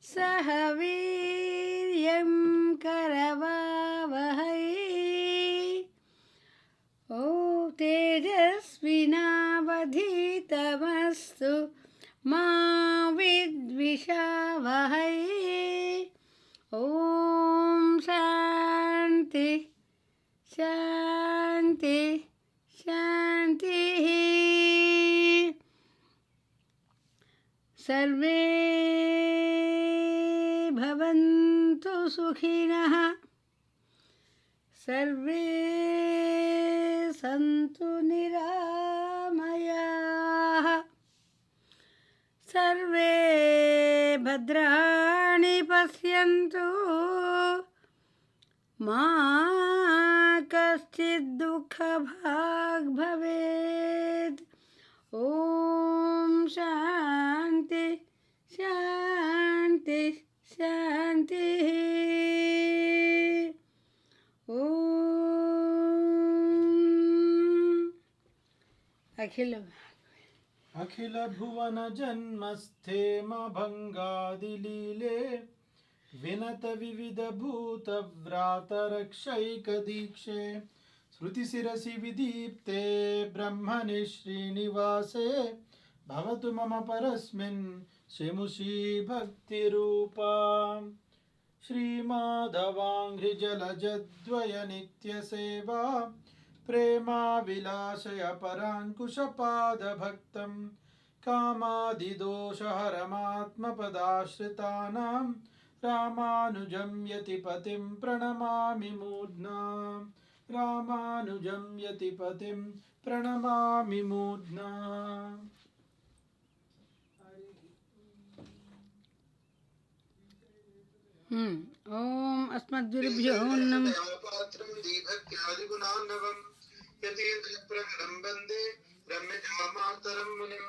सह वीर्यं करवावहै ॐ तेजस्विनावधीतमस्तु मा विद्विषावहै ॐ शान्ति शान्ति शान्तिः सर्वे भवन्तु सुखिनः सर्वे सन्तु निरामयाः सर्वे भद्राणि पश्यन्तु मा कश्चित् दुःखभाग् भवेत् ॐ शान्ति शान्ति शान्तिः ॐ अखिल भुवन जन्मस्थेम भंगादिलीले विनत विविध भूत व्रात रक्षैक दीक्षे श्रुति शिरसि विदीप्ते ब्रह्मणि श्रीनिवासे भवतु मम परस्मिन् शिमुषी भक्तिरूपा श्रीमाधवाङ्घ्रि जलजद्वय नित्यसेवा प्रेमाविलासय पराङ्कुशपादभक्तं कामादिदोषहरमात्मपदाश्रितानां रामानुजं यतिपतिं प्रणमामि मूर्ध्ना रामानुजं यतिपतिं प्रणमामि मूर्ध्ना। ॐ अस्मद्गुरुभ्यो नमः पात्रं दीभक्त्यादिगुणान्नवं यतीन्द्रप्रवरं वन्दे रम्यजामातरं मुनिं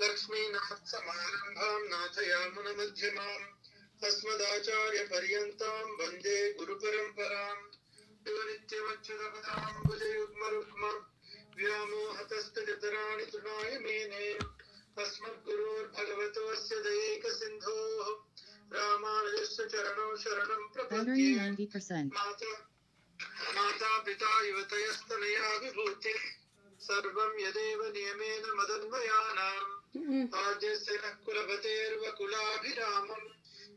लक्ष्मीनाथसमारम्भां नाथयामुनमध्यमाम् अस्मदाचार्यपर्यन्तां वन्दे गुरुपरम्पराम् यो नित्यमच्युतपदां भुजयुग्मरुक्म व्यामोहतस्तदितराणि तृणाय मेने अस्मद्गुरोर्भगवतोऽस्य दयैकसिन्धोः रामानुजस्य चरणौ शरणं प्रपद्ये माता पिता युवतयस्तनया विभूते सर्वं यदेव नियमेन मदन्वयानाम् आद्यस्य नः कुलपतेर्वकुलाभिरामम्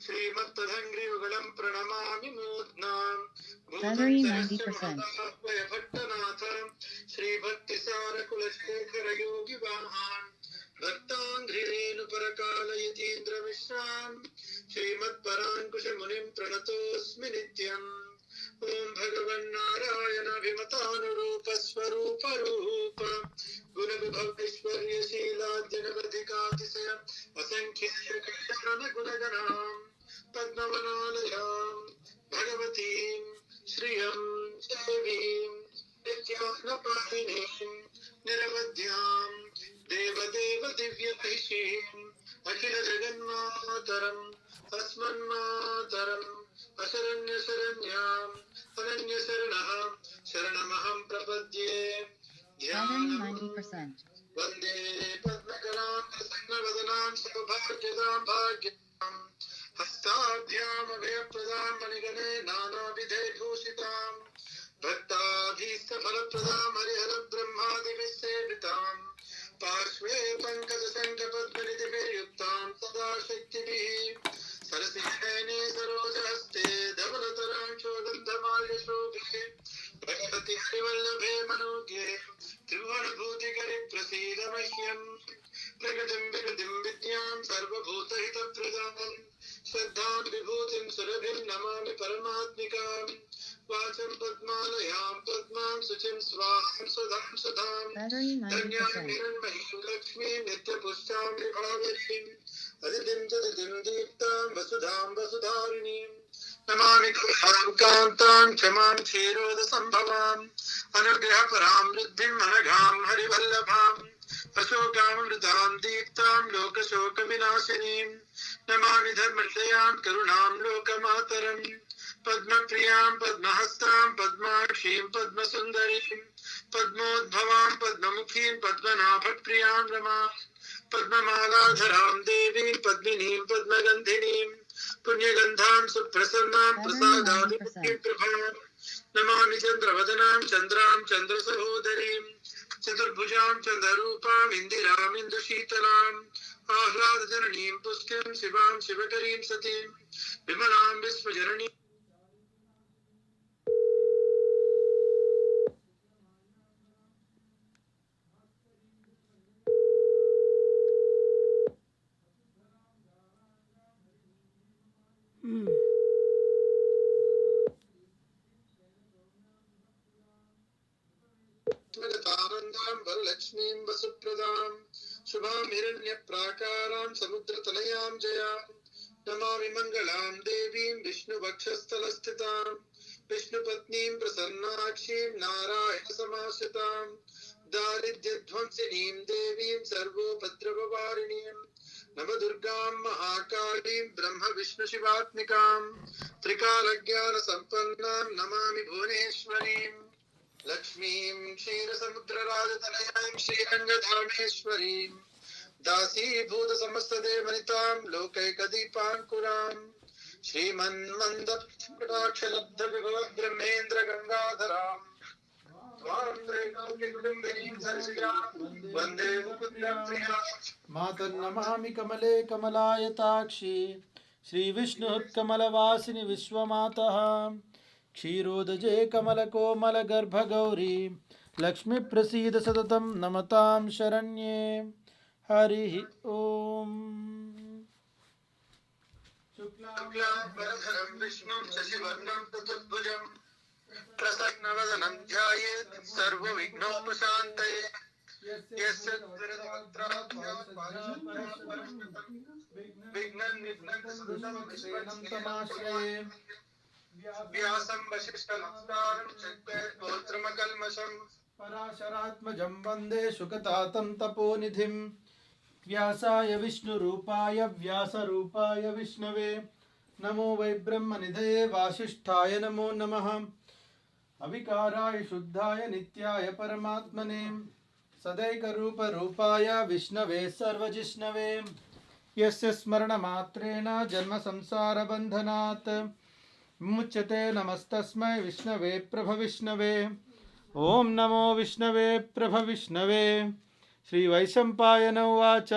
श्रीमत्तदङ्घ्रियुगलं प्रणमामि मूर्ध्नाम् भट्टनाथ श्रीभक्तिसारकुलशेखर योगिवाहान् भक्ताङ्घ्रिरेणुपरकालयतीन्द्रमिश्रान् श्रीमत्पराङ्कुशमुनिं प्रणतोऽस्मि नित्यम् ॐ भगवन्नारायणाभिमतानुरूप स्वरूपरूप गुणविभवैश्वर्यशीलाद्यनवधिकातिशय असङ्ख्येयकल्याणगुणगणाम् पद्मवनालयाम् भगवतीं श्रियं देवीं नित्यानपालिनीं निरवध्याम् देवदेव दिव्यमहिषीम् अखिल जगन्मातरम् अस्मन्मातरम् अशरण्यशरण्याम् अनन्यशरणः शरणमहं प्रपद्ये वन्दे पद्मकरां प्रसन्नवदनां सौभाग्यदां भाग्यदां हस्ताभ्यामभयप्रदां मणिगणे नानाविधे भूषितां भक्ताभीष्टफलप्रदां हरिहरब्रह्मादिभिस्सेवितां पार्श्वे पङ्कजशङ्खपद्मनिधिभिर्युक्तां सदा शक्तिभिः सरसिंहेने सरोजहस्ते धवलतराक्षोगन्धमाल्यशोभे भगवति हरिवल्लभे मनोज्ञे त्रिभुवनभूतिकरि प्रसीद मह्यम् प्रकृतिं विकृतिं विद्यां सर्वभूतहितप्रदां श्रद्धां विभूतिं सुरभिं नमामि परमात्मिकाम् वाचं पद्मालयां पद्मां शुचिं स्वाहां सुधां सुधां धन्यां हिरण्मयीं लक्ष्मीं नित्यपुष्टां विभावरीम् अदितिं तदितिं दीप्तां वसुधां वसुधारिणीं नमामि कमलां कान्तां क्षमां क्षीरोदसम्भवाम् अनुग्रहपरां वृद्धिं अनघां हरिवल्लभाम् अशोकामृतां दीप्तां लोकशोकविनाशिनीं नमामि धर्मश्रयां करुणां लोकमातरम् पद्मप्रियां पद्महस्तां पद्माक्षीं पद्मसुन्दरीं पद्मोद्भवां पद्ममुखीं पद्मनाभप्रियां रमां पद्ममालाधरां देवीं पद्मिनीं पद्मगन्धिनीं पुण्यगन्धां सुप्रसन्नां प्रसादादिपुण्यं कृपां नमामि चन्द्रवदनां चन्द्रां चन्द्रसहोदरीं चतुर्भुजां चन्द्ररूपाम् इन्दिराम् इन्दुशीतलाम् आह्लादजननीं पुष्टिं शिवां शिवकरीं सतीं विमलां विश्वजननीं हम्म, त्वरतानन्दां वरलक्ष्मीं वसुप्रदां शुभां हिरण्यप्राकारां समुद्रतनयां जयां नमामि मङ्गलां देवीं विष्णुवक्षस्थलस्थितां विष्णुपत्नीं प्रसन्नाक्षीं नारायणसमाश्रितां दारिद्र्यध्वंसिनीं देवीं सर्वोपद्रववारिणीं नवदुर्गां महाकालीं ब्रह्मविष्णुशिवात्मिकां त्रिकालज्ञानसम्पन्नां नमामि भुवनेश्वरीम् लक्ष्मीं क्षीरसमुद्रराजतनयां श्रीरङ्गधामेश्वरीं दासीभूतसमस्तदेवनितां लोकैकदीपाङ्कुरां श्रीमन्मन्दकटाक्षलब्धविभवब्रह्मेन्द्रगङ्गाधरां त्वां त्रैलोक्यकुटुम्बिनीं सर्वजां वन्दे मुकुन्दप्रियां मातर्नमामि कमले कमलायताक्षी श्रीविष्णुकमलवासिनि विश्वमातः क्षीरोदजे कमलकोमलगर्भगौरी लक्ष्मीप्रसीद सततं नमतां शरण्ये हरिः ॐ शुक्लाम्बरधरं विष्णुं शशिवर्णं चतुर्भुजं प्रसन्नवदनं ध्यायेत् सर्वविघ्नोपशान्तये यस्य तमाश्रये व्यासं वसिष्ठनमस्कारं चक्रपौत्रमकल्मषं पराशरात्मजं वन्दे शुकतातं तपोनिधिं व्यासाय विष्णुरूपाय व्यासरूपाय विष्णवे नमो वै ब्रह्मनिधये वासिष्ठाय नमो नमः अविकाराय शुद्धाय नित्याय परमात्मने सदैकरूपरूपाय विष्णवे सर्वजिष्णवे यस्य स्मरणमात्रेण जन्मसंसारबन्धनात् मुच्यते नमस्तस्मै विष्णवे प्रभविष्णवे ॐ नमो विष्णवे प्रभविष्णवे श्रीवैशम्पायन उवाच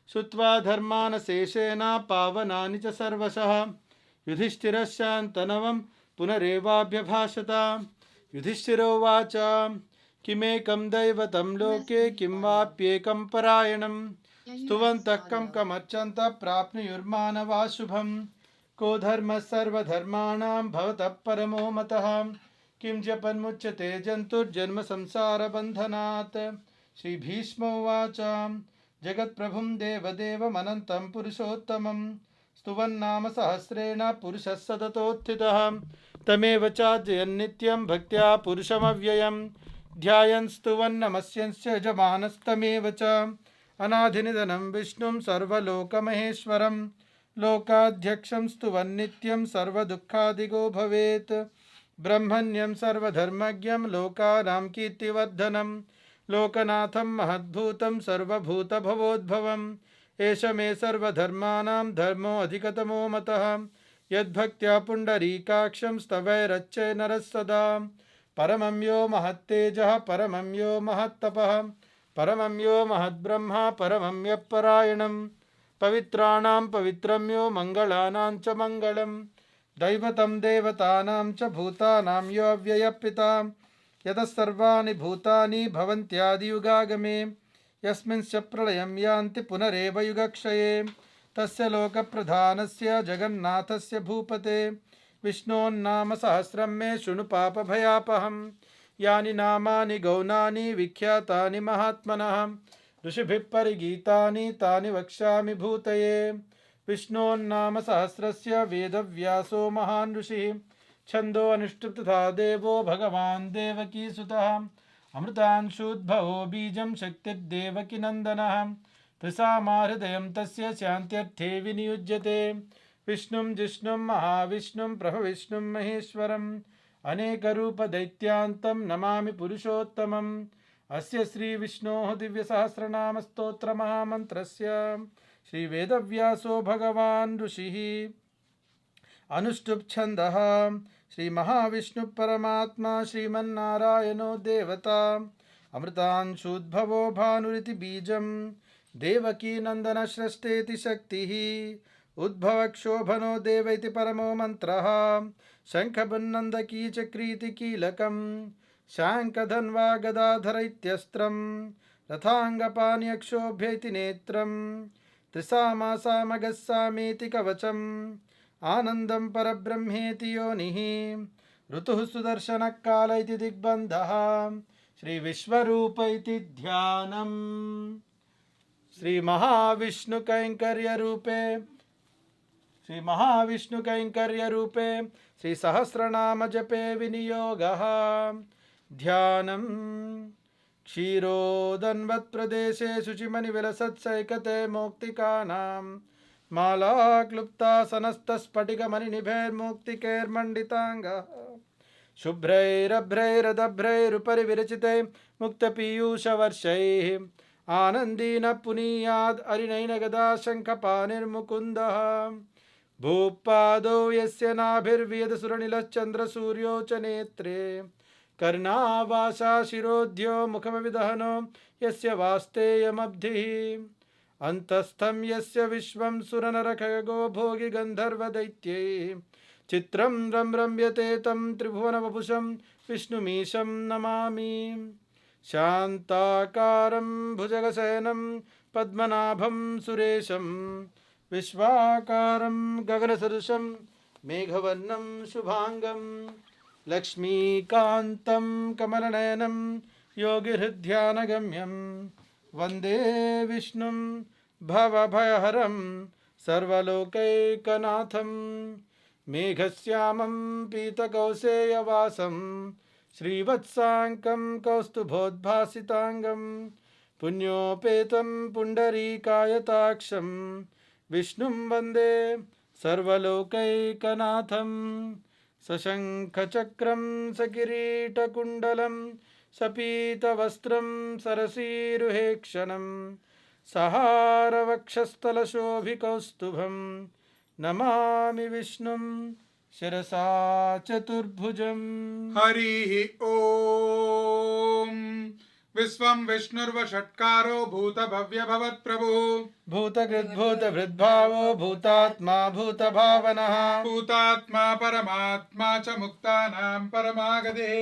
श्रुत्वा धर्मान् शेषेण पावनानि च सर्वशः युधिष्ठिरश्चान्तनवं पुनरेवाभ्यभाषत युधिष्ठिरोवाच किमेकं दैवतं लोके किं वाप्येकं परायणं स्तुवन्तः कं कमर्चन्तः प्राप्नुयुर्मानवाः शुभम् को धर्मः सर्वधर्माणां भवतः परमो मतः किं जपन्मुच्यते जन्तुर्जन्म संसारबन्धनात् श्रीभीष्मोवाच जगत्प्रभुं देवदेवमनन्तं पुरुषोत्तमं स्तुवन्नाम सहस्रेण पुरुषः सततोत्थितः तमेव चार्जयन्नित्यं भक्त्या पुरुषमव्ययं ध्यायन् स्तुवन्नमस्यस्य यजमानस्तमेव च अनाधिनिधनं विष्णुं सर्वलोकमहेश्वरं लोकाध्यक्षं स्तुवन्नित्यं सर्वदुःखादिगो भवेत् ब्रह्मण्यं सर्वधर्मज्ञं लोकानां कीर्तिवर्धनं लोकनाथं महद्भूतं सर्वभूतभवोद्भवम् एष मे सर्वधर्माणां धर्मोऽधिकतमो मतः यद्भक्त्या पुण्डरीकाक्षं स्तवैरच्चे नरः सदा परमं यो महत्तेजः परमं यो महत्तपः परमं यो महद्ब्रह्मा परमं यः परायणं पवित्राणां पवित्रं यो मङ्गलानां च मङ्गलं दैवतं देवतानां च भूतानां यो अव्ययः पिता यतः सर्वाणि भूतानि भवन्त्यादियुगागमे यस्मिंश्च प्रलयं यान्ति पुनरेव युगक्षये तस्य लोकप्रधानस्य जगन्नाथस्य भूपते विष्णोन्नाम सहस्रं मे शृणु पापभयापहं यानि नामानि गौणानि विख्यातानि महात्मनः ऋषिभिः परिगीतानि तानि वक्ष्यामि भूतये विष्णोन्नाम सहस्रस्य वेदव्यासो महान् ऋषिः छन्दो अनुष्टुप् तथा देवो भगवान् देवकीसुतः अमृतांशुद्भवो बीजं शक्तिर्देवकीनन्दनः त्रिसामाहृदयं तस्य शान्त्यर्थे विनियुज्यते विष्णुं जिष्णुं महाविष्णुं प्रभविष्णुं महेश्वरम् अनेकरूपदैत्यान्तं नमामि पुरुषोत्तमम् अस्य श्रीविष्णोः दिव्यसहस्रनामस्तोत्रमहामन्त्रस्य श्रीवेदव्यासो भगवान् ऋषिः अनुष्टुप् छन्दः श्री महाविष्णु परमात्मा श्रीमन्नारायणो देवता अमृतांशुद्भवो भानुरिति बीजं देवकी नंदन सृष्टेति शक्तिः उद्भवक्षोभनो देव इति परमो मंत्रः शंखबन्नन्दकी चक्रीति कीलकं शाङ्खधन्वा गदाधर इत्यस्त्रं रथाङ्गपाण्यक्षोभ्य इति नेत्रं त्रिसामासामगस्सामीति कवचम् आनन्दं परब्रह्मेति योनिः ऋतुः सुदर्शनकाल इति दिग्बन्धः श्री विश्वरूप इति ध्यानम्। श्री महाविष्णु कैंकर्य रूपे श्री सहस्रनाम जपे विनियोगः ध्यानम्। क्षीरोदन्वत् प्रदेशे शुचिमणि विलसत्सैकते मौक्तिकानां माला क्लुप्तासनस्तस्फटिकमणिनिभैर्मौक्तिकैर्मण्डिताङ्गः शुभ्रैरभ्रैरदभ्रैरुपरि विरचिते मुक्तपीयूषवर्षैः आनन्दीन पुनीयाद् अरिनयनगदा शङ्खपाणिर्मुकुन्दः भूपादौ यस्य नाभिर्वियदसुरनिलश्चन्द्रसूर्यौ च नेत्रे कर्णावासा शिरोध्यो मुखमविदहनो यस्य वास्तेयमब्धिः अन्तस्थं यस्य विश्वं सुरनरखगो भोगि गन्धर्वदैत्यैः चित्रं रम्यते तं त्रिभुवनवपुषं विष्णुमीशं नमामि। शान्ताकारं भुजगशयनं पद्मनाभं सुरेशं विश्वाकारं गगनसदृशं मेघवर्णं शुभांगं लक्ष्मीकान्तं कमलनयनं योगिहृद्यानगम्यं वन्दे विष्णुं भवभयहरं सर्वलोकैकनाथं मेघश्यामं पीतकौसेयवासं श्रीवत्साङ्कं कौस्तुभोद्भासिताङ्गं पुण्योपेतं पुण्डरीकायताक्षं विष्णुं वन्दे सर्वलोकैकनाथं सशङ्खचक्रं सकिरीटकुण्डलं सपीतवस्त्रं सरसीरुहेक्षणं सहारवक्षस्थलशोभिकौस्तुभं नमामि विष्णुं शिरसा चतुर्भुजम्। हरिः ॐ विश्वं विष्णुर्वषट्कारो भूतभव्यभवत्प्रभुः भूतकृद्भूतभृद्भावो भूतात्मा भूतभावनः भूतात्मा परमात्मा च मुक्तानां परमागतिः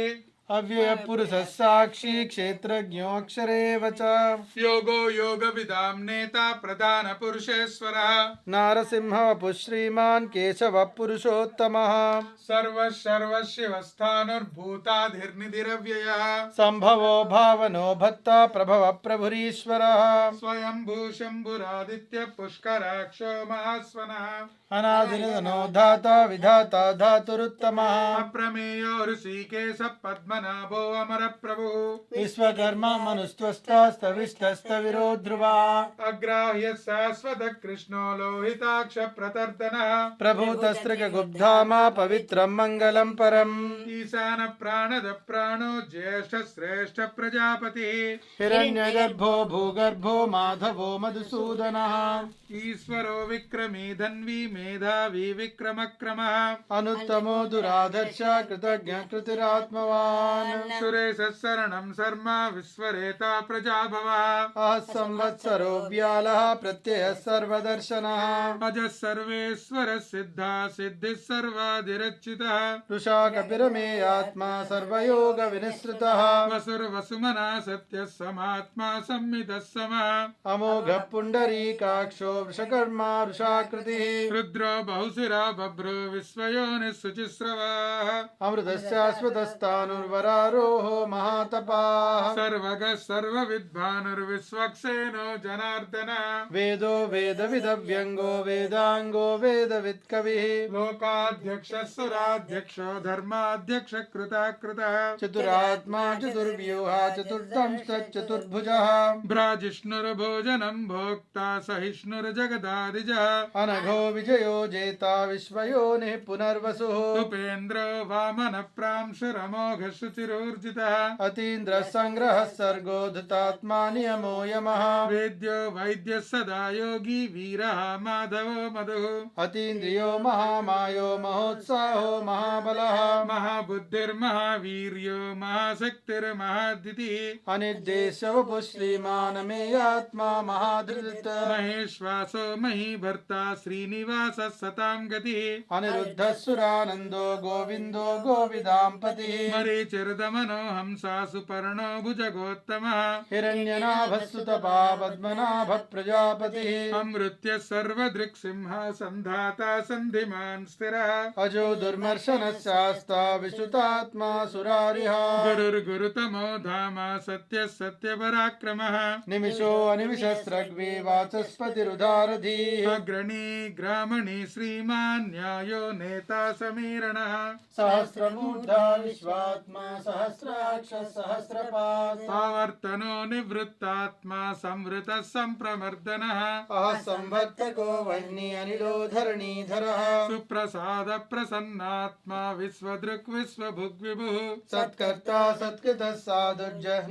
अव्ययपुरुषः साक्षी क्षेत्रज्ञोऽक्षरेव च योगो योगविदां नेता प्रधानपुरुषेश्वरः नारसिंहवपुः श्रीमान् केशवः पुरुषोत्तमः सर्वशर्वशिवस्थानुर्भूताधिर्निधिरव्ययः सम्भवो भावनो भक्ता प्रभवः प्रभुरीश्वरः स्वयंभू शम्भुरादित्य पुष्कराक्षो महास्वनः अनादिनो धाता विधाता धातुरुत्तमः अप्रमेयो ऋषिकेश पद्मनाभो अमरप्रभुः विश्वकर्मा मनुस्त्वस्तास्तविष्टस्तविरो ध्रुवा अग्राह्य शाश्वत कृष्णो लोहिताक्ष प्रतर्दनः प्रभूतस्त्रिगुब्धामा पवित्रं मङ्गलं परम् ईशान प्राणद प्राणो ज्येष्ठ श्रेष्ठ प्रजापतिः हिरण्यगर्भो भूगर्भो माधवो मधुसूदनः ईश्वरो विक्रमी धन्वी मेधावी विक्रमक्रमः अनुत्तमो दुराधर्ष कृतज्ञ कृतिरात्मवान् सुरेश शरणं शर्मा विश्वरेता प्रजाभवः अह संवत्सरो व्यालः प्रत्ययः सर्वदर्शनः अजः सर्वेश्वर सिद्धा सिद्धिः सर्वाधिरच्युतः रुषा कपिरमेयात्मा सर्वयोग विनिसृतः वसुर्वसुमना सत्यः समात्मा संमितः समः अमोघ पुण्डरीकाक्षो वृषकर्मा वृषाकृतिः रुद्रो बहुशिरा बभ्रो विश्वयोनिः शुचिस्रवाः अमृतस्याश्वतस्तानुर्वरारोहो महातपाः सर्वगः सर्वविद्वानुर्विश्वक्सेनो जनार्दन वेदो वेदविदव्यङ्गो वेदाङ्गो वेदवित्कविः लोकाध्यक्षः सुराध्यक्षो धर्माध्यक्ष कृताकृतः चतुरात्मा चतुर्व्यूहा चतुर्दंष्टचतुर्भुजः भ्राजिष्णुर्भोजनं भोक्ता सहिष्णुर्जगदादिजः अनघो विजयो जेता विश्वयोनिः पुनर्वसुः उपेन्द्रो वामन प्रांशुरमोघ शुचिरोर्जितः अतीन्द्रः संग्रहः सर्गो धृतात्मा नियमो यमः वेद्यो वैद्यः सदा योगी वीरः माधवो मधुः अतीन्द्रियो महामायो महोत्साहो महाबलः महाबुद्धिर्महावीर्यो महाशक्तिर्महादितिः अनिर्देश्य वपुः श्रीमान् मेयात्मा महाधृत महेश्वासो महीभर्ता श्रीनिवासः सतां गतिः अनिरुद्धः सुरानन्दो गोविन्दो गोविदाम्पतिः मरीचिर्दमनो हंसा सुपर्णो भुजगोत्तमः हिरण्यनाभः सुतपा पद्मनाभः प्रजापतिः अमृत्य सर्वदृक्सिंह सन्धाता सन्धिमान् स्थिरः अजो दुर्मर्शनः शास्ता विश्रुतात्मा सुरारिः गुरुर्गुरुतमो धाम सत्यः सत्यपराक्रमः निमिषो अनिमिषस्रग्वे वाचस्पतिरुदारधीः अग्रणी ग्रामणी श्रीमान् न्यायो नेता समीरणः सहस्रमूर्धा विश्वात्मा सहस्राक्ष सहस्रपात् आवर्तनो निवृत्तात्मा संवृतः सम्प्रमर्दनः अह संवर्तको वह्नि अनिलो धरणीधरः सुप्रसाद प्रसन्नात्मा विश्वदृक् विश्वभुग्विभुः सत्कर्ता सत्कृतः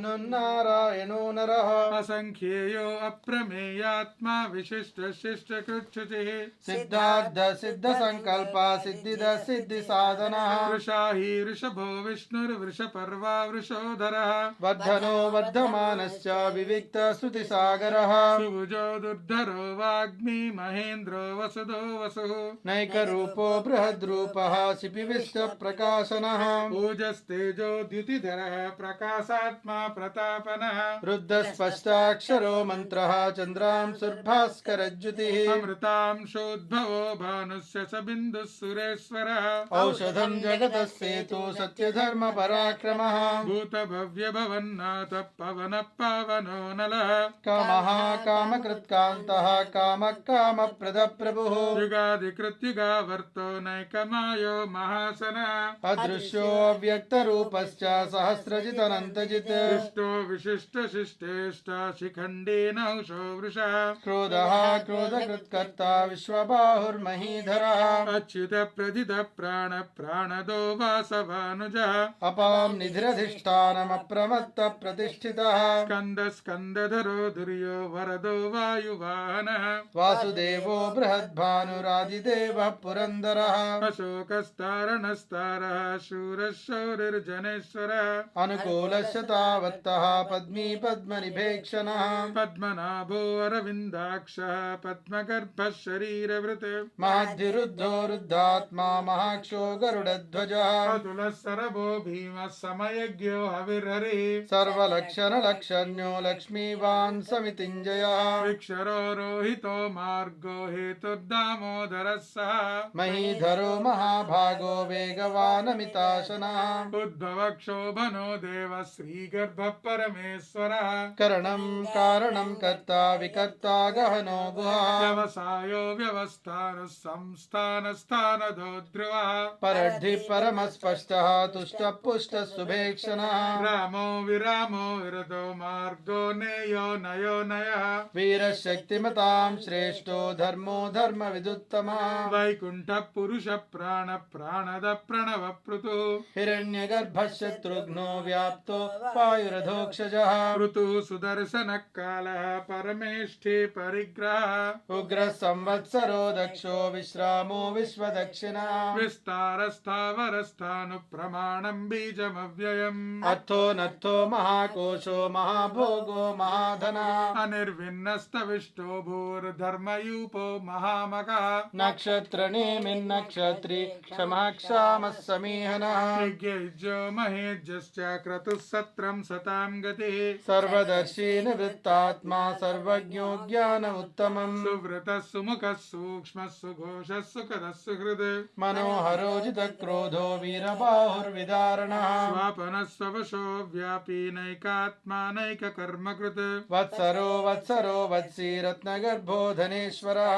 साधुर्जह्नुन्नारायणो नरः असंख्येयो अप्रमेयात्मा विशिष्ट शिष्ट कृच्छुचिः सिद्धार्थ सिद्ध संकल्पा सिद्धिद सिद्धि साधनः वृषाहि वृषभो विष्णुर्वृषपर्वा वृषोधरः वर्धनो वर्धमानश्च विविक्त श्रुतिसागरः सुभुजो दुर्धरो वाग्मी महेन्द्रो वसुदो वसुः नैकरूपो बृहद्रूपः शिपिविष्ट प्रकाशनः ओजस्तेजो द्युतिधरः प्रकाशात्मा प्रतापनः रुद्धस्पष्टाक्षरो मन्त्रः चन्द्रांशुर्भास्करज्युतिः अमृतांशोद्भवो भानुस्य स बिन्दुः सुरेश्वरः औषधं जगतः सेतु सत्यधर्म पराक्रमः भूतभव्य भवन्नाथ पवनः पावनो नलः कामः कामकृत्कान्तः कामः कामप्रद प्रभुः युगाधिकृत्युगावर्तो नैकमायो महासनः अदृश्यो अव्यक्तरूपश्च सहस्रजितनन्तजित् दृष्टो विशिष्ट शिष्टेष्ट शिखण्डी नहुषो वृषः क्रोधः क्रोधकृत्कर्ता विश्वबाहुर्महीधरः अच्युत प्रथित प्राण प्राणदो वासवानुजः अपां निधिरधिष्ठानमप्रमत्त प्रतिष्ठितः स्कन्द स्कन्दधरो दुर्यो वरदो वायुवाहनः वासुदेवो बृहद्भानुरादिदेवः पुरन्दरः अशोकस्तारणस्तारः शूरः शौरिर्जनेश्वरः अनुकूलस्य तावत्तः पद्मी पद्मनिभेक्षणः पद्मनाभो अरविन्दाक्षः पद्मगर्भः शरीरवृत् महद्धिरुद्धो रुद्धात्मा महाक्षो गरुडध्वजः अतुलः सरभो भीमः समयज्ञो हविर्हरिः सर्वलक्षणलक्षण्यो लक्ष्मीवान् समितिञ्जयः वृक्षरो रोहितो मार्गो हेतुर्दामोदरः सः महीधरो महाभागो वेगवानमिताशनः उद्भवक्षोभनो देवः श्रीगर्भः परमेश्वरः करणं कारणं कर्ता विकर्ता गहनो गुहा व्यवसायो व्यवस्थानः संस्थानस्थानदो ध्रुवः परद्धि परमस्पष्टः तुष्टपुष्टः शुभेक्षणः रामो विरामो विरदो मार्गो नेयो नयो नयः वीरशक्तिमतां श्रेष्ठो धर्मो धर्मविदुत्तमः वैकुण्ठः पुरुषः प्राण प्राणद प्रणव पृथुः हिरण्यगर्भः शत्रुघ्नो व्याप्तो वायुरधोक्षजः ऋतुः सुदर्शनः कालः परमेष्ठि परिग्रहः उग्रः संवत्सरो दक्षो विश्रामो विश्वदक्षिणः विस्तारस्थावरस्थानुप्रमाणम् बीजमव्ययम् अर्थो नर्थो महाकोशो महाभोगो महाधनः अनिर्विन्नस्तविष्टो भूर्धर्मयूपो महामकः नक्षत्रनेमिन्नक्षत्री क्षमः क्षामः समीहनः यज्ञो महेज्यश्च क्रतुः सत्रम् सतां गतिः सर्वदर्शी निवृत्तात्मा सर्वज्ञो ज्ञानमुत्तमम् सुव्रतः सुमुखः सूक्ष्मः सुघोषः सुखदः सुहृद् मनोहरो जितक्रोधो वीरबाहुर्विदारणः स्वापनः स्ववशो व्यापी नैकात्मानैककर्मकृत् वत्सरो वत्सरो वत्सी रत्नगर्भो धनेश्वरः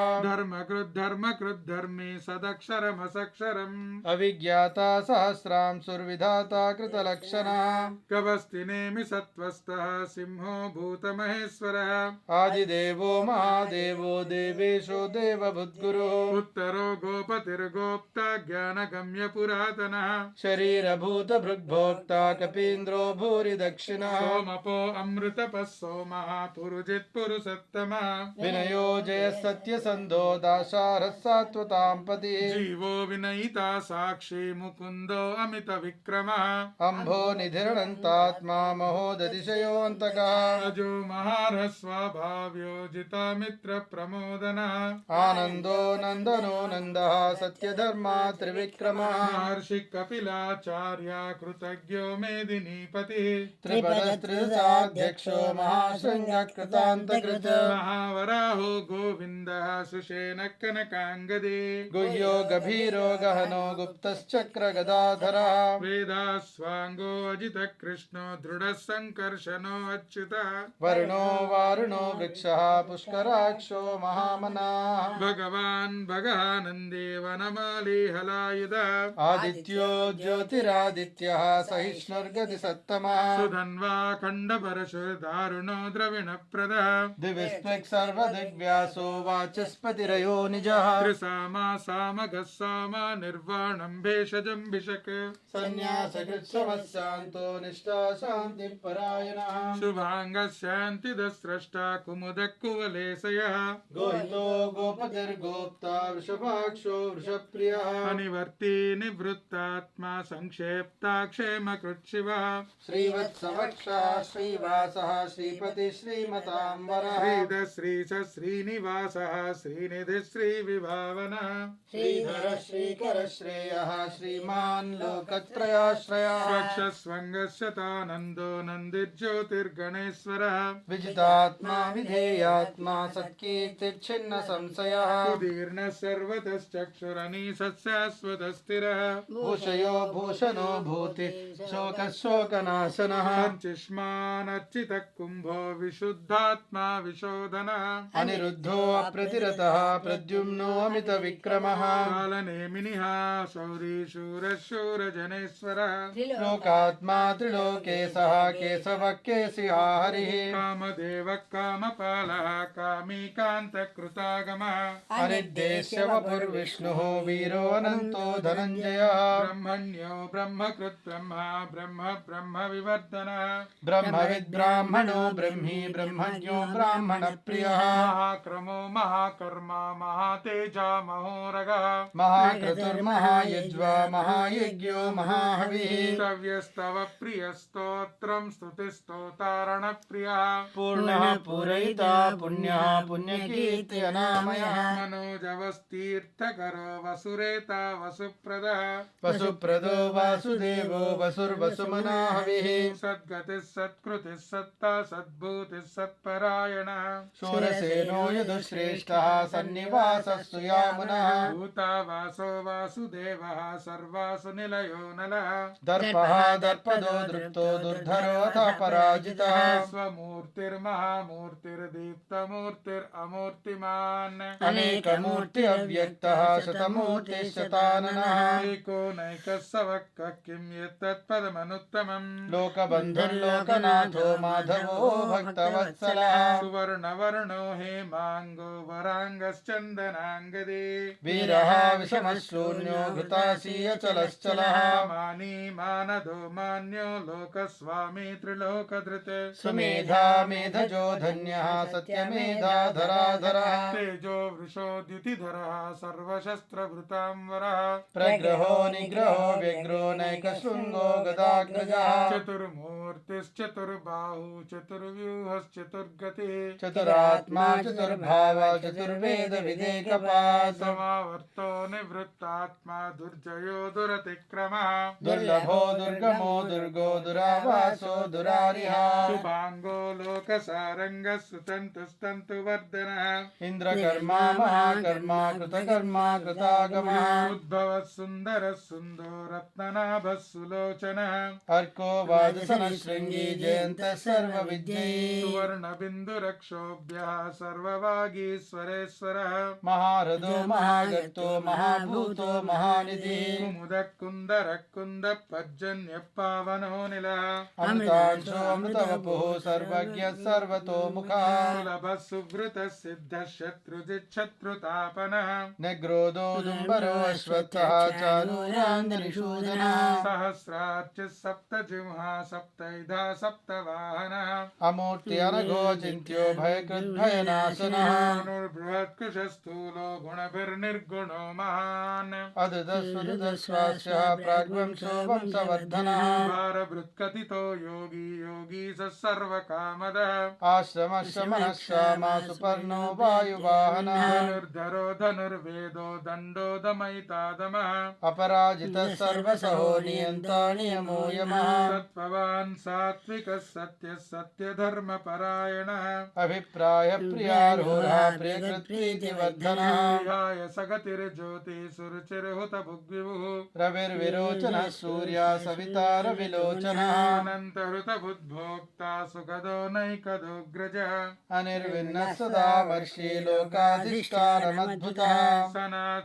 धर्मकृद्धर्मी सदक्षरमसक्षरम् अविज्ञाता सहस्रांशुर्विधाता कृतलक्षणः कवस्तिनेमि सत्त्वस्तः सिंहो भूतमहेश्वरः आदिदेवो महादेवो देवेशो देवभूद्गुरुः उत्तरो गोपतिर्गोप्ता ज्ञानगम्य पुरातनः शरीरभूतभृग्भोक्ता कपीन्द्रो भूरि दक्षिणः सोमपो अमृतपः सोमः पुरुजित्पुरुषोत्तमः विनयो जय सत्यसन्धो दाशारः सात्वतां पतिः जीवो विनयिता साक्षी मुकुन्दो अमित विक्रमः अम्भो निधिर्णन्तात्मा महोदतिशयोऽन्तकः अजो महारः स्वभाव्योजिता प्रमोदनः आनन्दो नन्दनो नन्दः सत्यधर्मा त्रिविक्रमः महर्षि कपिलाचार्य कृतज्ञो मेदिनीपतिः त्रिपदस्त्रिदशाध्यक्षो महाशृङ्गकृतान्तकृत महावराहो गोविन्दः सुषेण कनकाङ्गदे गुह्यो गभीरो गहनो गुप्तश्चक्रगदाधरः वेदास्वाङ्गो अजित कृष्णो दृढः सङ्कर्षणो अच्युतः वर्णो वारुणो वृक्षः पुष्कराक्षो महामनाः भगवान् भगानन्दे वनमाली हलायुधः आदित्यो ज्योतिरादित्यः सहिष्णुर्गतिसत्तमः सुधन्वा खण्डपरशुर्दारुणो द्रविणप्रदः दिविस्पृक् सर्वदिग्व्यासो वाचस्पतिरयो निजः त्रिसामा सामगः सामा निर्वाणं भेषजं भिषक् सन्न्यासकृत्समस्यान्तो निष्ठा शान्तिपरायणः शुभाङ्गस्यान्तिदस्रष्टा कुमुदः कुवलेशयः गोहितो गोपतिर्गोप्ता वृषभाक्षो वृषप्रियः अनिवर्ती निवृत्तात्मा संक्षेप्ता क्षेमकृच्छिवः श्रीवत्सवक्षः श्रीवासः श्रीपति श्रीमताम्बरः श्रीधश्रीश श्रीनिवासः श्रीनिधि श्रीविभावनः श्रीधर श्रीकर श्रेयः श्रीमान् लोकत्रयाश्रयः स्वक्षस्वङ्गस्यतानन्दो नन्दिज्योतिर्गणेश्वरः विजितात्मा विधेयात्मा सत्कीर्तिच्छिन्न संशयः उदीर्णः सर्वतश्चक्षुरनीशस्याश्वतस्थिरः भूषयो भूषणो भूति शोकः शोकनाशनः अर्चिष्मानर्चितः कुम्भो विशुद्धात्मा विशोधनः अनिरुद्धो अप्रतिरतः प्रद्युम्नो अमित विक्रमः कालनेमिनिः शौरीशूरः शूरजनेश्वरः लोकात्मा त्रिलोकेशः केशवः केशिहा हरिः कामदेवः कामपालः कामी कान्तकृतागमः हरिद्देश्य वपुर्विष्णुः वीरो अनन्तो धनञ्जयः ब्रह्मण्यो ब्रह्मकृत् ब्रह्मा ब्रह्म ब्रह्म विवर्धनः ब्रह्मविद् ब्राह्मणो ब्रह्मी ब्रह्मज्ञो ब्राह्मणप्रियः महाक्रमो महाकर्मा महातेजा महोरगः महाक्रतुर्महायज्वा महायज्ञो महाहविः स्तव्यस्तव प्रियस्तोत्रं स्तुतिस्तोतारणप्रियः पूर्णः पूरयिता पुण्यः पुण्यकीर्ति अनामयः मनोजवस्तीर्थकरो वसुरेता वसुप्रदः वसुप्रदो वासुदेवो वसुर्वसुमना हविः सद्गतिः सत्कृतिः सत्ता सद्भूतिः सत्परायणः शूरसेनो यदुश्रेष्ठः सन्निवासस्तु यामुनः भूता वासो वासुदेवः सर्वासु निलयो नलः दर्पः दर्पदो दृप्तो दुर्धरोऽथ पराजितः स्वमूर्तिर्महामूर्तिर्दीप्तमूर्तिरमूर्तिमान् अनेकमूर्ति अव्यक्तः शतमूर्तिशताननः एको नैकः सवक्कः किं यत्तत्पदमनुत्तमम् लोकबन्धुर्लोकनाथो माधवो भक्तवत्सलः सुवर्णवर्णो हेमाङ्गो वराङ्गश्चन्दनाङ्गदे वीरः विषमशून्यो घृताशीयचलश्चलः मानी मानदो मान्यो लोकस्वामी त्रिलोकधृत् सुमेधा मेधजो धन्यः सत्यमेधाधराधरः तेजो वृषो द्युतिधरः सर्वशस्त्रभृतांवरः प्रग्रहो निग्रहो व्यग्रो नैकशृङ्गो गदाग्रजः चतुर्मूर्तिश्चतुर्बाहु चतुर्व्यूहश्चतुर्गतिः चतुरात्मा चतुर्भाव चतुर्वेद विदेकपात् समावर्तो निवृत्तात्मा दुर्जयो दुरतिक्रमः दुर्लभो दुर्गमो दुर्गो दुरावासो दुरारिः शुभाङ्गो लोकसारङ्गः सुतन्तुस्तन्तुवर्धनः इन्द्रकर्मा महाकर्मा कृतकर्मा कृतागमः उद्भवः सुन्दरः सुन्दो रत्ननाभः सुलोचनः अर्को वादसनश्रेष्ठ शृङ्गी जयन्तः सर्वविद्यैः सुवर्णबिन्दुरक्षोभ्यः सर्ववागीश्वरेश्वरः महारथो महागर्तो महाभूतो महानिधिः कुमुदकुन्दरकुन्दपज्जन्यः पावनो निलः अमृतांशो अमृतवपुः सर्वज्ञः सर्वतोमुखः सुलभः सुवृतः सिद्धः शत्रुजिच्छत्रुतापनः निग्रोधोदुम्बरो अश्वत्थः चारूरान्दनिषूदनः सहस्रार्चिः सप्तजिह्वा सप्तैधा सप्तवाहनः अमूर्ति अनघोचिन्त्यो भयकृद्भयनाशनः धनुर्बृहत्कुशस्थूलो गुणभिर्निर्गुणो महान् अदृतस्वदृतस्वास्यः प्राग्वंशो वंशवर्धनः भारभृत्कथितो योगी योगी स सर्वकामदः आश्रमश्रमणः श्यामा सुपर्णो वायुवाहनः धनुर्धरो धनुर्वेदो दण्डो दमयितादमः अपराजितः सर्वसहो नियन्ता नियमो यमः सत्त्ववान् सात्विकः सत्यः सत्यधर्मपरायणः अभिप्राय प्रियार्होरः प्रियकृत्प्रीतिवर्धनः विहाय सगतिर्ज्योति सुरुचिर्हुतभुग्विभुः रविर्विरोचनः सूर्या सवितारविलोचनः अनन्तहृतबुद्भोक्ता सुखदो नैकदोऽग्रजः अनिर्विन्नः सदा वर्षी लोकाधिष्ठानमद्भुतः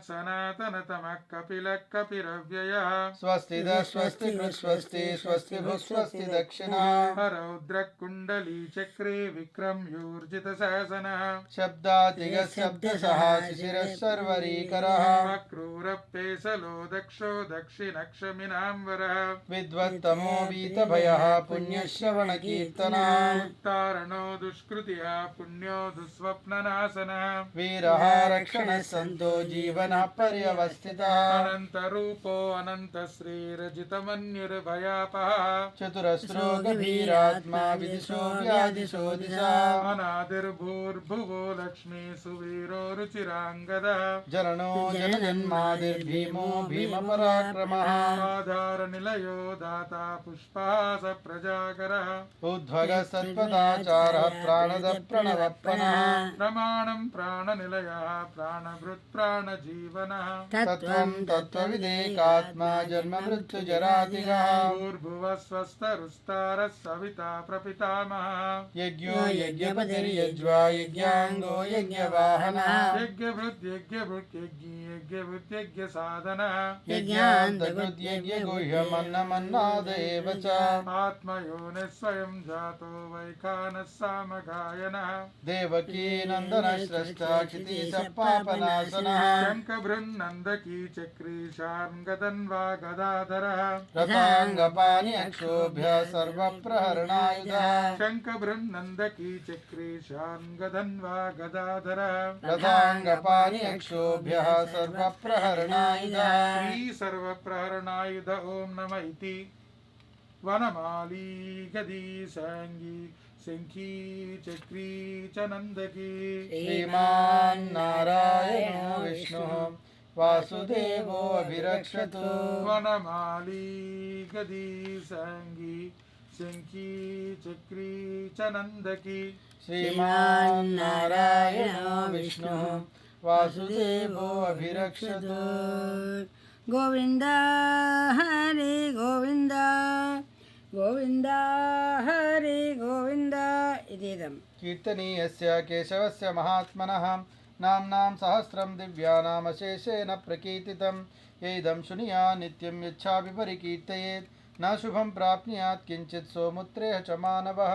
सनातनतमः कपिलः कपिरव्ययः स्वस्तिदः स्वस्ति स्वस्ति स्वस्ति भुः स्वस्ति दक्षिणः रौद्रकुण्डली चक्रे विक्रम्यूर्जितसहसनः शब्दातिगः शब्दसः शिशिरः सर्वरीकरः क्रूरपेशलो दक्षो दक्षिणक्षमिनाम्बरः विद्वत्तमो वीतभयः पुण्यश्रवणकीर्तनः उत्तारणो दुष्कृतिः पुण्यो दुःस्वप्ननाशनः वीरः रक्षणः सन्तो जीवनः पर्यवस्थितः अनन्तरूपो अनन्तश्रीरजितमन्युर्भयापः चतुरस्रो गभीरात्मा विदिशो व्यादिशो दिशा अनादिर्भूर्भुवो लक्ष्मी सुवीरो रुचिराङ्गदः जननो जनजन्मादिर्भीमो भीमपराक्रमः आधारनिलयो दाता पुष्पास प्रजाकरः उद्भगः सत्पदाचारः प्राणदः प्रणवप्पनः प्रमाणं प्राणनिलयः प्राणभृत् प्राणजीवनः तत्त्वं तत्त्वविदेकात्मा जन्ममृत्युजरातिगः भूर्भुवः स्वस्तरुस्तारः सविता प्रपितामहः यज्ञो यज्ञपतिर्यज्वा यज्ञाङ्गो यज्ञवाहनः यज्ञभृद्यज्ञभृत्यज्ञसाधनः यज्ञान्तकृद्यज्ञगुह्यमन्नमन्नाद एव च आत्मयोनिः स्वयं जातो वैखानः सामगायनः देवकी नन्दनः स्रष्टा क्षितिशः पापनाशनः शङ्खभृन्नन्दकी चक्रीशान् गदन्वा गदाधरः रथाङ्गपाणि अक्षोभ्यः सर्वप्रहरणायुधः शङ्खभृन्नन्दकी चक्रीशान् गदन्वा गदाधरः रथाङ्गपाणि अक्षोभ्यः सर्वप्रहरणायुधः श्री सर्वप्रहरणायुध ॐ नम इति वनमाली गदी सङ्गी शङ्खी चक्री च नन्दकी श्रीमान्नारायणो विष्णुः वासुदेवो अभिरक्षतु वनमाली गदी सङ्गी शङ्खी चक्री च नन्दकी श्रीमान्नारायणो विष्णुः वासुदेवो अभिरक्षतु गोविन्द हरे गोविन्द गोविन्द हरे गोविन्द इतीदम् कीर्तनीयस्य केशवस्य महात्मनः नाम्नां सहस्रं दिव्यानामशेषेण प्रकीर्तितं येदं शृणुया नित्यं यच्छापि परिकीर्तयेत् न शुभं प्राप्नुयात् किञ्चित् सोमुत्रेह च मानवः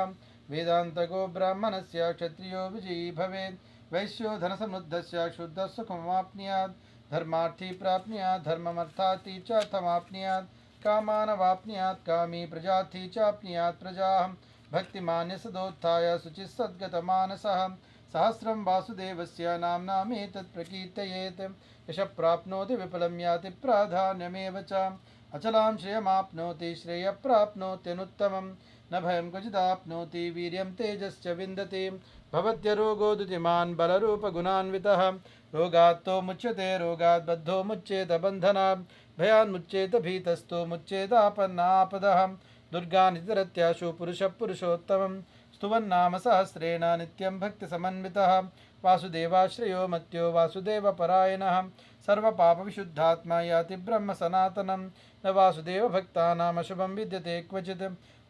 वेदान्तको ब्राह्मणस्य क्षत्रियो विजयी भवेत् वैश्यो धनसमृद्धस्य शुद्धः सुखमाप्नुयात् धर्मार्थी प्राप्नुयात् धर्ममर्थार्थी च अर्थमाप्नुयात् कामानवाप्नुयात् कामी प्रजार्थी चाप्नुयात् प्रजाः भक्तिमान्य सदोत्थाय शुचिः सद्गतमानसः सहस्रं वासुदेवस्य नाम्नामेतत् प्रकीर्तयेत् यशः प्राप्नोति विपुलं याति प्राधान्यमेव च अचलां श्रेयमाप्नोति श्रेयः प्राप्नोत्यनुत्तमं न भयं क्वचिदाप्नोति वीर्यं तेजश्च विन्दति भवत्यरोगोदुतिमान् बलरूपगुणान्वितः रोगात्तो मुच्यते रोगात् बद्धो मुच्येत बन्धनात् भयान्मुच्येत भीतस्तो मुच्येतापन्नापदः दुर्गानितरत्याशु पुरुषः पुरुषोत्तमं स्तुवन्नाम सहस्रेण नित्यं भक्तिसमन्वितः वासुदेवाश्रयो मत्यो वासुदेवपरायणः सर्वपापविशुद्धात्मा याति ब्रह्म सनातनं न वासुदेवभक्तानामशुभं विद्यते क्वचित्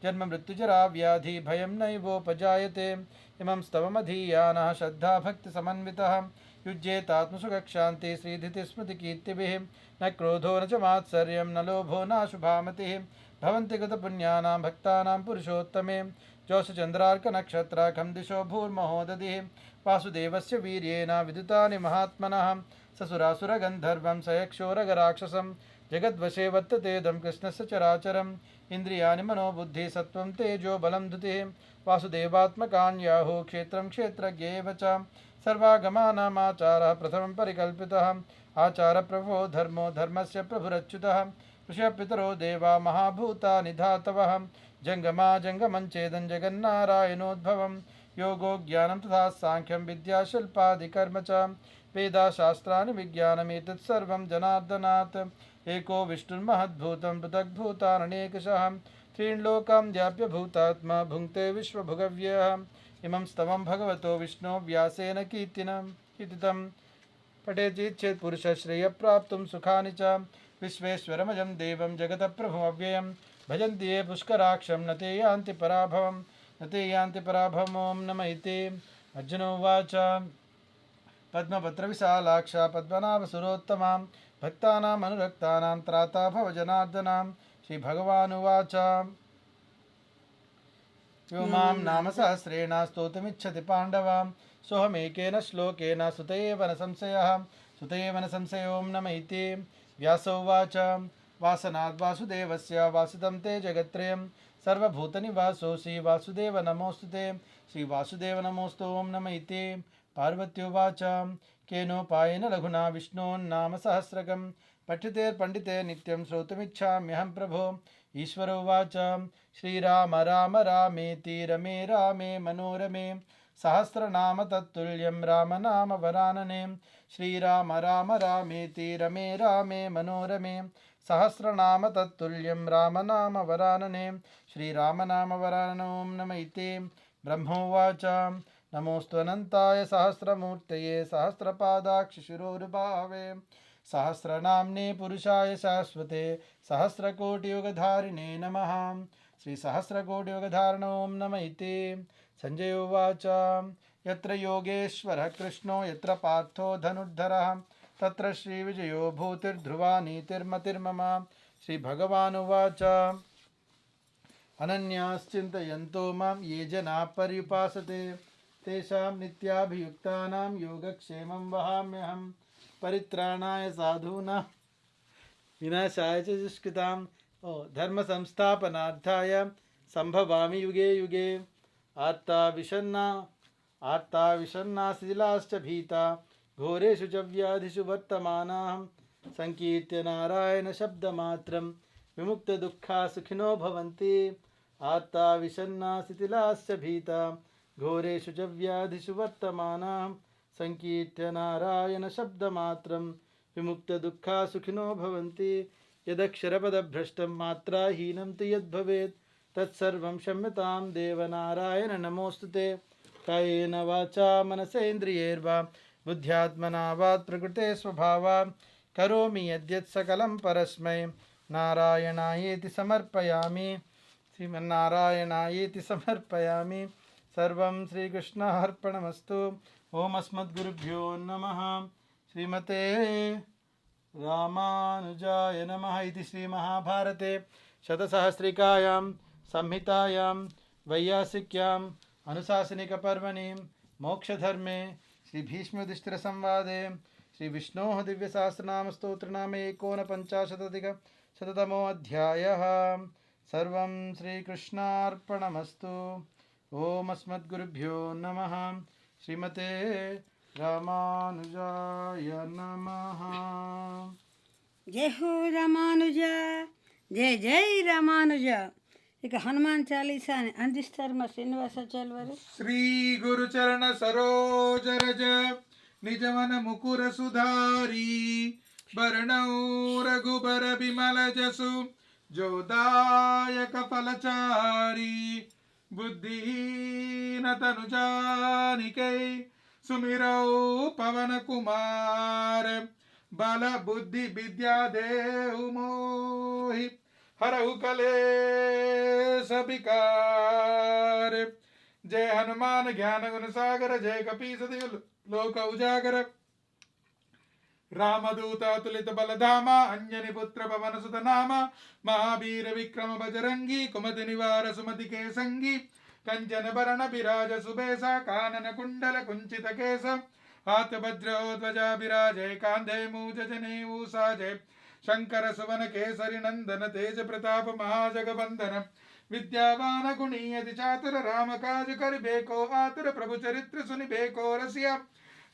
जन्म मृत्युजरा व्याधि भयं नैवोपजायते। इमं स्तवमधीयानः श्रद्धा भक्तिसमन्वितः युज्येतात्मसुखक्षान्ति श्रीधृतिस्मृतिकीर्तिभिः। न क्रोधो न च मात्सर्यं न लोभो नाशुभामतिः भवन्ति कृतपुण्यानां भक्तानां पुरुषोत्तमे। जोषचन्द्रार्कनक्षत्राखं दिशो भूर्महोदधिः वासुदेवस्य वीर्येण विदितानि महात्मनः। ससुरासुरगन्धर्वं सयक्षोरगराक्षसं जगद्वशे वर्ततेदं कृष्णस्य चराचरम्। इन्द्रियाणि मनोबुद्धिः सत्त्वं तेजो बलं धृतिः वासुदेवात्मकान्याहुः क्षेत्रं क्षेत्रज्ञ एव च। सर्वागमानामाचारः प्रथमं परिकल्पितः आचारप्रभो धर्मो धर्मस्य प्रभुरच्युतः। ऋषयपितरो देवा महाभूतानि धातवः जङ्गमा जङ्गमञ्चेदं जगन्नारायणोद्भवं। योगो ज्ञानं तथा साङ्ख्यं विद्या शिल्पादिकर्म च वेदाशास्त्राणि विज्ञानमेतत् सर्वं जनार्दनात्। एको विष्णुर्महद्भूतं पृथग्भूताननेकशः त्रीन् लोकान् व्याप्य भूतात्मा भुङ्क्ते विश्वभुगव्ययः। इमं स्तवं भगवतो विष्णो व्यासेन कीर्तितं पठेत् चेत् पुरुषश्रेयः प्राप्तुं सुखानि च। विश्वेश्वरमजं देवं जगतप्रभुमव्ययं भजन्ति ये पुष्कराक्षं न ते यान्ति पराभवम्। ॐ नमः इति। अर्जुनोवाच पद्मपत्रविशालाक्ष पद्मनाभसुरोत्तमां भक्तानाम् अनुरक्तानां त्राता भव जनार्दनां। श्रीभगवानुवाच यो मां नाम सहस्रेण स्तोतुमिच्छति पाण्डवां सोऽहमेकेन श्लोकेन सुत एव न संशयो। ॐ नमः इति। व्यास उवाच वासनाद् वासुदेवस्य वासितं ते जगत्त्रयं सर्वभूतनिवासोऽसि वासुदेव नमोऽस्तु ते। श्रीवासुदेव नमोऽस्तु। ॐ नमः इति। पार्वत्युवाच केनोपायेन लघुना विष्णोन्नाम सहस्रकं पठ्यतेर्पण्डिते नित्यं श्रोतुमिच्छाम्यहं प्रभो। ईश्वर उवाच श्रीराम राम रामेति रमे रामे मनोरमे सहस्रनाम तत्तुल्यं राम नाम वरानने। श्रीराम राम रामेति रमे रामे मनोरमे सहस्रनाम तत्तुल्यं राम नाम वरानने। श्रीराम नाम वरानने। ॐ नमः इति। ब्रह्मोवाच नमोऽस्तु अनन्ताय सहस्रमूर्तये सहस्रपादाक्षशिरोरुभावे सहस्रनाम्ने पुरुषाय शाश्वते सहस्रकोटियुगधारिणे नमः। श्रीसहस्रकोटियुगधारिणे ॐ नमः इति। संजय उवाच यत्र योगेश्वरः कृष्णो यत्र पार्थो धनुर्धरः तत्र श्रीविजयो भूतिर्ध्रुवा नीतिर्मतिर्मम। श्रीभगवानुवाच अनन्याश्चिन्तयन्तो मां ये जनाः पर्युपासते तेषां नित्याभियुक्तानां योगक्षेमं वहाम्यहम्। परित्राणाय साधूनां विनाशाय च दुष्कृतां धर्म संस्थापनार्थाय संभवामि युगे युगे। आर्ता विषन्ना शिथिलाश्च भीता घोरेषु च व्याधिषु वर्तमानाः संकीर्त्य नारायण शब्दमात्रं विमुक्तदुःखा सुखिनो भवन्ति। आर्ता विषन्ना शिथिलाश्च भीता घोरेषु च व्याधिषु वर्तमानाः संकीर्त्य नारायण शब्दमात्रं विमुक्तदुःखा सुखिनो भवन्ति। यदक्षरपदभ्रष्टं मात्राहीनं तु यद्भवेत् तत्सर्वं क्षम्यतां देवनारायण नमोऽस्तु ते। कायेन वाचा मनसेन्द्रियैर्वा बुद्ध्यात्मना वा प्रकृते स्वभावात् करोमि यद्यत् सकलं परस्मै नारायणायेति समर्पयामि। श्रीमन्नारायणायेति समर्पयामि। सर्वं श्रीकृष्णार्पणमस्तु। ओम अस्मद्गुरुभ्यो नमः। श्रीमते रामानुजाय नमः इति श्रीमहाभारते शतसहस्रिकायां संहितायां वैयासिक्याम् अनुशासनिकपर्वणि मोक्षधर्मे श्रीभीष्मयुधिष्ठिरसंवादे श्रीविष्णोः दिव्यसहस्रनामस्तोत्रनाम एकोनपञ्चाशदधिकशततमो अध्यायः। सर्वं श्रीकृष्णार्पणमस्तु। ओम अस्मद्गुरुभ्यो नमः। श्रीमते रामानुजाय नमः। जय हो रामानुज, जय जय రామానుజ. ఇక హనుమాన్ చాలీసాని అందిస్తారు మా శ్రీనివాసాచార్య వారు. శ్రీ గురుచరణ సరోజ రజ నిజమన ముకుర సుధారి భరణౌ రఘుబర బిమల జసు జోదాయక ఫలచారి बुद्धिहीन तनु जानिकै सुमिरौ पवन कुमार बल बुद्धि विद्या देहु मोहि हरहु कलेश विकार। जय हनुमान ज्ञान गुण सागर, जय कपीस तिहु लोक उजागर। रामदूत अतुलित बल धामा, अंजनी पुत्र पवन सुत नामा। महावीर विक्रम बजरंगी, कुमति निवार सुमति के संगी। कंचन बरण बिराज सुबेसा, कानन कुंडल कुंचित केस। हाथ वज्र ध्वजा बिराजे, कांधे मूज जनेऊ साजे। शंकर सुवन केसरी नंदन, तेज प्रताप महाजगबंदन। विद्यावान गुणी अति चातुर, राम काज करिबे को आतुर। प्रभु चरित्र सुनिबे को रसिया,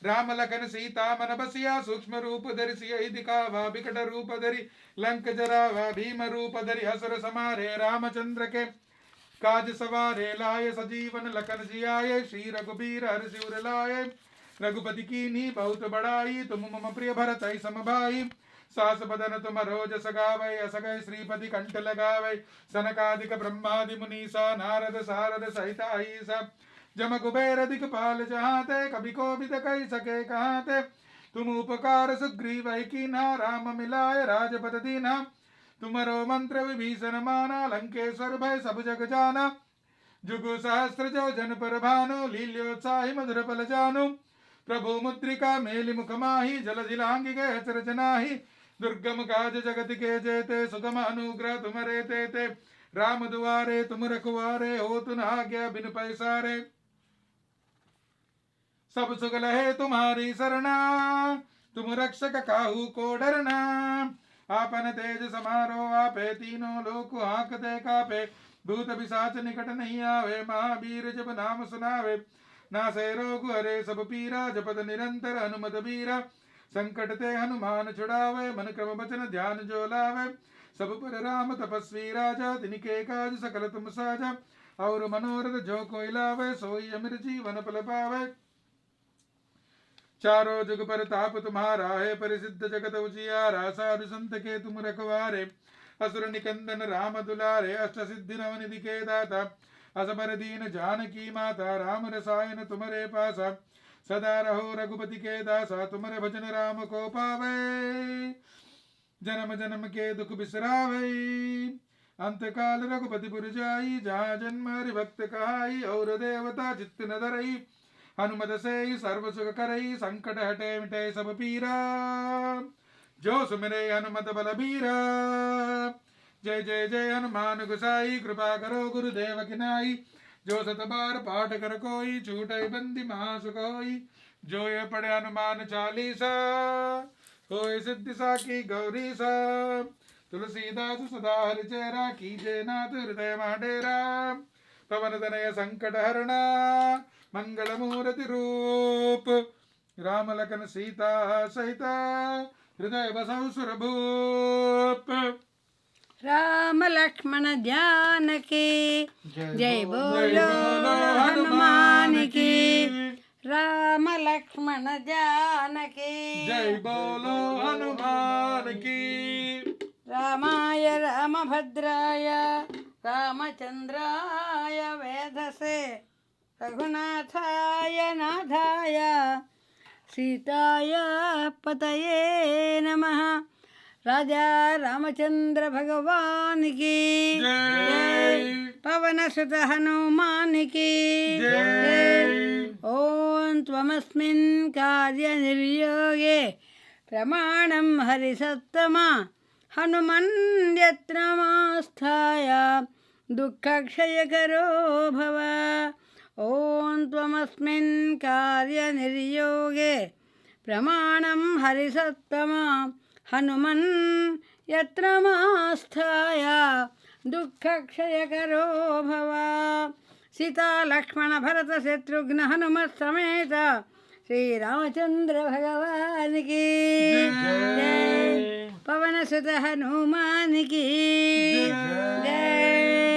राम लखन सीता मन बसिया। सूक्ष्म रूप धरि सियहि दिखावा, विकट रूप धरि लंक जरावा। भीम रूप धरि असुर समारे, रामचंद्र के काज सवारे। लाए सजीवन लखन जियाए, श्री रघुबीर हरषि उर लाए। रघुपति कीन्ही बहुत बड़ाई, तुम मम प्रिय भरतहि सम भाई। सास बदन तुम रोज सगावै, असगै श्रीपति कंठ लगावै। सनकादिक ब्रह्मादि मुनीसा, नारद सारद सहित अहिसा। जम कुबेर दिखपाल जहाते, कभी को भी कही सके कहाते। तुम उपकार सुग्रीव कीन्हा, राम मिलाय राजपद दीन्हा। तुमरो मंत्र विभीषण माना, लंकेश्वर भय सब जग जाना। जुगु सहस्त्र जो जन पर भानु, लील्योत्साहि मधुर फल जानु। प्रभु मुद्रिका मेलि मुख माहि, जल दिलांगी गए अचरज नाही। दुर्गम काज जगत के जेते, सुगम अनुग्रह तुमरे तेते। राम दुआरे तुम रखवारे, हो तुन आज्ञा बिन पैसारे। सब सुख लहे तुम्हारी सरना, तुम रक्षक काहू को डरना। आपन तेज समारो आपे, तीनों लोक हांकते कापे। भूत पिशाच निकट नहीं आवे, महावीर जब नाम सुनावे। नासे रोग हरे सब पीरा, जपत निरंतर हनुमत बीरा। संकट ते हनुमान छुड़ावे, मन क्रम बचन ध्यान जो लावे। सब पर राम तपस्वी राजा, तिनके काज सकल तुम साजा। और मनोरथ जो कोई लावे, सोई अमर जीवन फल पावे। चारों जुग पर ताप तुम्हारा है, परिसिद्ध जगत उजियारा। साधु संत के तुम रखवारे, असुर निकंदन राम दुलारे। अष्ट सिद्धि नव निधि के दाता, असबर दीन जानकी माता। राम रसायन तुम्हारे पासा, सदा रहो रघुपति के दासा। तुम्हारे भजन राम को पावे, जन्म जन्म के दुख बिसरावे। अंत काल रघुपति पुर जाई, जहाँ जन्म हरि भक्त कहाई। और देवता चित्त न धरई, हनुमत से सर्व सुख करई। संकट हटे मिटे सब पीरा, जो सुमिरे हनुमत बल बीरा। जय जय जय हनुमान गोसाई, कृपा करो गुरुदेव की नाई। जो सत बार पाठ कर कोई, छूटे बंदी महासुख होई। जो ये पढ़े हनुमान चालीसा, होए सिद्धि साकी गौरी सा। तुलसीदास सदा हरि चेरा, कीजे नाथ हृदय माडेरा। पवन तनय संकट हरणा, मंगल मूर्ति रूप। राम लखन सीता सहित, हृदय बसौ सुरभूप। राम लक्ष्मण जानकी, जय बोलो हनुमान की। राम लक्ष्मण जानकी, जय बोलो हनुमान की। रामाय रामभद्राय, रामचंद्राय वेधसे। रघुनाथाय नाथाय, सीताय पतये नमः। राजा रामचंद्र भगवान की जय। पवन सुत हनुमान की जय। ओम त्वमस्मिन् कार्य निर्योगे, प्रमाणं हरिसत्तमा। हनुमन् यत्र मास्थाय, दुःखक्षयकरो भव। ओम त्वमस्मिन् कार्य निर्योगे, प्रमाणं हरिसत्तमा। हनुमन् यत्र मास्थाय, दुःखक्षयकरो भव। सीता लक्ष्मण भरत शत्रुघ्न हनुमत समेत, श्री रामचंद्र भगवान की जय। पवन सुत हनुमान की जय।